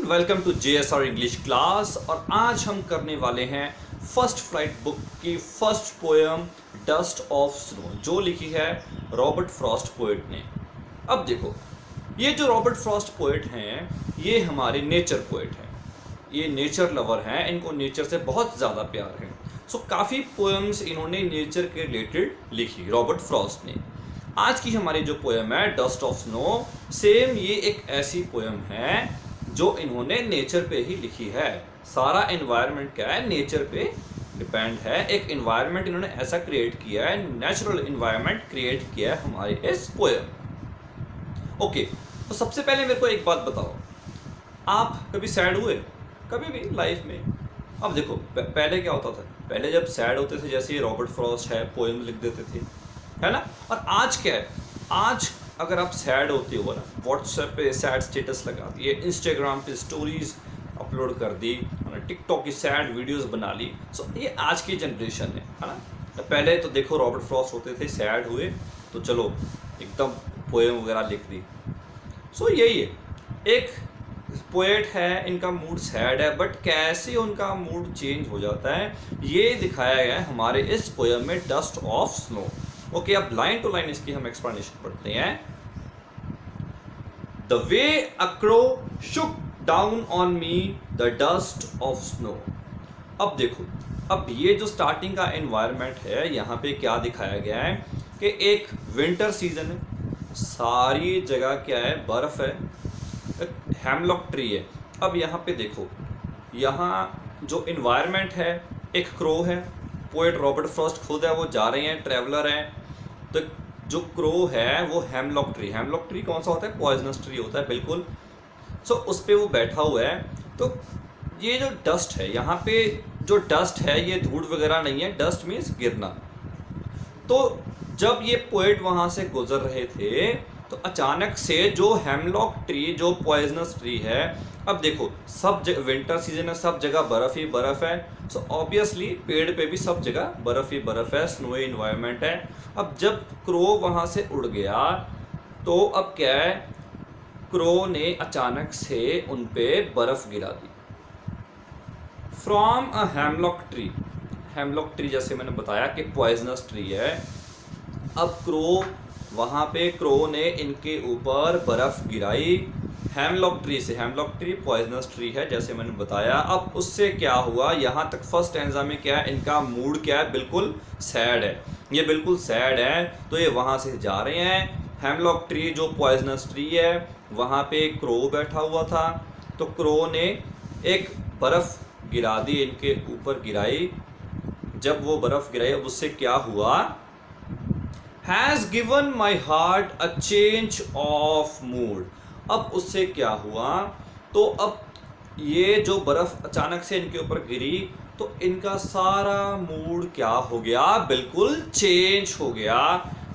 Welcome to JSR English class. और आज हम करने वाले हैं फर्स्ट फ्लाइट बुक की first poem dust of snow, जो लिखी है रॉबर्ट फ्रॉस्ट पोएट ने। अब देखो, ये जो रॉबर्ट फ्रॉस्ट पोएट हैं ये हमारे नेचर पोएट हैं, ये नेचर लवर हैं, इनको नेचर से बहुत ज़्यादा प्यार है। सो काफ़ी पोएम्स इन्होंने नेचर के रिलेटेड लिखी रॉबर्ट फ्रॉस्ट ने। आज की हमारी जो पोएम है डस्ट ऑफ स्नो, सेम ये एक ऐसी पोएम है जो इन्होंने नेचर पे ही लिखी है। सारा एनवायरनमेंट क्या है, नेचर पे डिपेंड है। एक एनवायरनमेंट इन्होंने ऐसा क्रिएट किया है, नेचुरल एनवायरनमेंट क्रिएट किया है हमारे इस पोएम। ओके, तो सबसे पहले मेरे को एक बात बताओ, आप कभी सैड हुए कभी भी लाइफ में? अब देखो, पहले क्या होता था, पहले जब सैड होते थे, जैसे ये रॉबर्ट फ्रॉस्ट है, पोएम लिख देते थे, है ना। और आज क्या है, आज अगर आप सैड होते हो ना, व्हाट्सएप पे सैड स्टेटस लगा दिए, इंस्टाग्राम पे स्टोरीज अपलोड कर दी, टिकटॉक की सैड वीडियोस बना ली। सो ये आज की जनरेशन है ना। तो पहले तो देखो रॉबर्ट फ्रॉस्ट होते थे, सैड हुए तो चलो एकदम पोएम वगैरह लिख दी। सो यही है, एक पोएट है, इनका मूड सैड है, बट कैसे उनका मूड चेंज हो जाता है ये दिखाया गया है हमारे इस पोएम में डस्ट ऑफ स्नो। ओके, अब लाइन टू लाइन इसकी हम एक्सप्लेनेशन पढ़ते हैं। The way a crow Shuk down on me the dust of snow. अब देखो, अब ये जो स्टार्टिंग का एनवायरनमेंट है, यहाँ पे क्या दिखाया गया है कि एक विंटर सीजन है, सारी जगह क्या है, बर्फ है, हेमलॉक ट्री है। अब यहाँ पे देखो, यहाँ जो इन्वायरमेंट है, एक क्रो है, पोएट रॉबर्ट फ्रॉस्ट खुद है, वो जा रहे हैं, ट्रैवलर हैं। तो जो क्रो है वो हेमलॉक ट्री कौन सा होता है, पॉइजनस ट्री होता है, बिल्कुल। सो उस पे वो बैठा हुआ है। तो ये जो डस्ट है, यहाँ पे जो डस्ट है ये धूड़ वगैरह नहीं है, डस्ट मीन्स गिरना। तो जब ये पोएट वहाँ से गुजर रहे थे तो अचानक से जो हेमलॉक ट्री, जो पॉइजनस ट्री है, अब देखो सब विंटर सीजन है, सब जगह बर्फ़ ही बर्फ़ है। सो ऑब्वियसली पेड़ पे भी सब जगह बर्फ़ ही बर्फ़ है, स्नोई इन्वायरमेंट है। अब जब क्रो वहाँ से उड़ गया तो अब क्या है, क्रो ने अचानक से उन पे बर्फ़ गिरा दी। फ्रॉम अ हेमलॉक ट्री जैसे मैंने बताया कि पॉइजनस ट्री है। अब वहाँ पे क्रो ने इनके ऊपर बर्फ़ गिराई हेमलॉक ट्री से। हेमलॉक ट्री पॉइजनस ट्री है जैसे मैंने बताया। अब उससे क्या हुआ, यहाँ तक फर्स्ट स्टैंजा में क्या है, इनका मूड क्या है, बिल्कुल सैड है, ये बिल्कुल सैड है। तो ये वहाँ से जा रहे हैं, हेमलॉक ट्री जो पॉइजनस ट्री है वहाँ पे क्रो बैठा हुआ था। तो क्रो ने एक बर्फ़ गिरा दी, इनके ऊपर गिराई। जब वो बर्फ़ गिराई, अब उससे क्या हुआ, has given my heart a change of mood. अब उससे क्या हुआ, तो अब ये जो बर्फ़ अचानक से इनके ऊपर गिरी तो इनका सारा मूड क्या हो गया, बिल्कुल चेंज हो गया।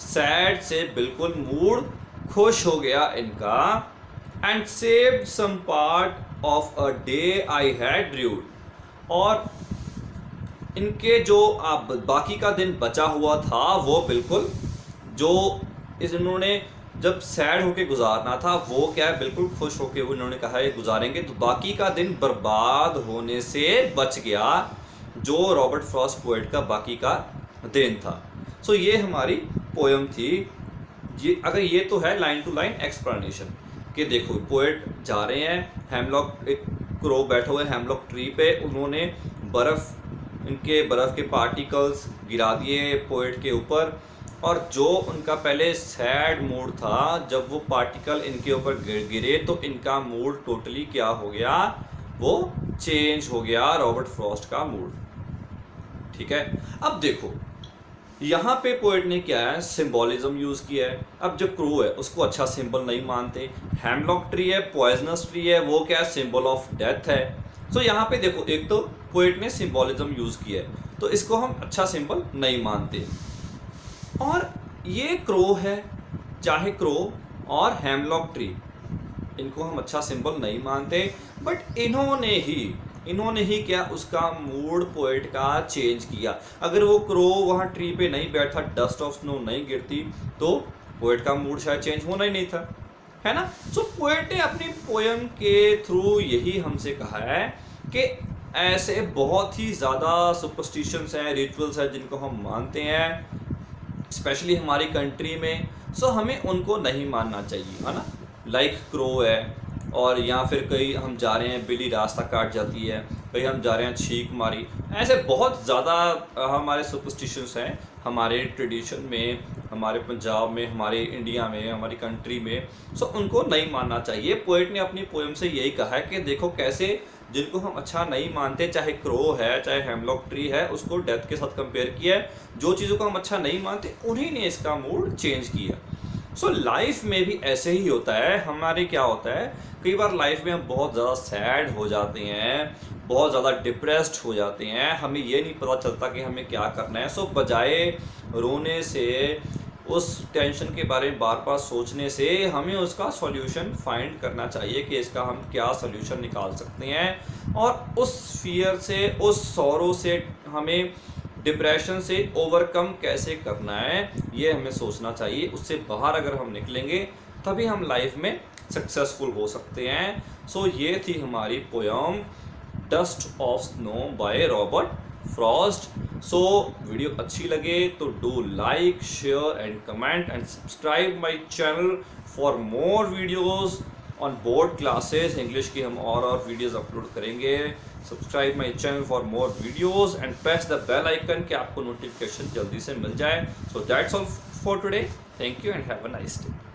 सैड से बिल्कुल मूड खुश हो गया इनका। And saved some part of a day I had rued. और इनके जो बाकी का दिन बचा हुआ था वो बिल्कुल, जो इन्होंने जब सैड होके गुजारना था वो क्या है, बिल्कुल खुश होके उन्होंने कहा ये गुजारेंगे, तो बाकी का दिन बर्बाद होने से बच गया, जो रॉबर्ट फ्रॉस्ट पोएट का बाकी का दिन था। सो ये हमारी पोएम थी। ये अगर ये तो है लाइन टू लाइन एक्सप्लेनेशन कि देखो पोएट जा रहे हैं, हेमलॉक, एक क्रो बैठे हुए हेमलॉक ट्री पे, उन्होंने बर्फ़ के पार्टिकल्स गिरा दिए पोएट के ऊपर। और जो उनका पहले सैड मूड था, जब वो पार्टिकल इनके ऊपर गिरे तो इनका मूड टोटली क्या हो गया, वो चेंज हो गया, रॉबर्ट फ्रॉस्ट का मूड। ठीक है, अब देखो यहाँ पे पोएट ने क्या है, सिंबॉलिज्म यूज़ किया है। अब जो क्रो है उसको अच्छा सिंबल नहीं मानते, हेमलॉक ट्री है, पॉइजनस ट्री है, वो क्या है, सिंबल ऑफ डेथ है। सो यहाँ पे देखो, एक तो पोएट ने सिंबॉलिज्म यूज़ किया है, तो इसको हम अच्छा सिंबल नहीं मानते। और ये क्रो है, चाहे क्रो और हेमलॉक ट्री, इनको हम अच्छा सिंबल नहीं मानते, बट इन्होंने ही क्या, उसका मूड पोएट का चेंज किया। अगर वो क्रो वहाँ ट्री पे नहीं बैठा, डस्ट ऑफ स्नो नहीं गिरती, तो पोएट का मूड शायद चेंज होना ही नहीं था। है ना। सो पोएट ने अपनी पोयम के थ्रू यही हमसे कहा है कि ऐसे बहुत ही ज़्यादा सुपरस्टिशंस हैं, रिचुअल्स हैं जिनको हम मानते हैं स्पेशली हमारी कंट्री में, सो हमें उनको नहीं मानना चाहिए, है ना। लाइक क्रो है, और या फिर कहीं हम जा रहे हैं बिल्ली रास्ता काट जाती है, कहीं हम जा रहे हैं छींक मारी, ऐसे बहुत ज़्यादा हमारे सुपरस्टिशंस हैं हमारे ट्रेडिशन में, हमारे पंजाब में, हमारे इंडिया में, हमारी कंट्री में। सो उनको नहीं मानना चाहिए। पोएट ने अपनी पोएम से यही कहा है कि देखो कैसे जिनको हम अच्छा नहीं मानते, चाहे क्रो है चाहे हेमलॉक ट्री है, उसको डेथ के साथ कंपेयर किया है। जो चीज़ों को हम अच्छा नहीं मानते उन्हीं ने इसका मूड चेंज किया। सो लाइफ में भी ऐसे ही होता है। हमारे क्या होता है, कई बार लाइफ में हम बहुत ज़्यादा सैड हो जाते हैं, बहुत ज़्यादा डिप्रेस्ड हो जाते हैं, हमें ये नहीं पता चलता कि हमें क्या करना है। सो बजाय रोने से, उस टेंशन के बारे में बार बार सोचने से, हमें उसका सॉल्यूशन फाइंड करना चाहिए कि इसका हम क्या सॉल्यूशन निकाल सकते हैं, और उस फियर से, उस सॉरो से, हमें डिप्रेशन से ओवरकम कैसे करना है ये हमें सोचना चाहिए। उससे बाहर अगर हम निकलेंगे तभी हम लाइफ में सक्सेसफुल हो सकते हैं। सो ये थी हमारी poem dust of snow by Robert Frost. So video अच्छी लगे तो do like, share and comment and subscribe my channel for more videos on board classes. English की हम और वीडियोस अपलोड करेंगे। Subscribe my channel for more videos and press the bell icon कि आपको notification जल्दी से मिल जाए। So that's all for today. Thank you and have a nice day.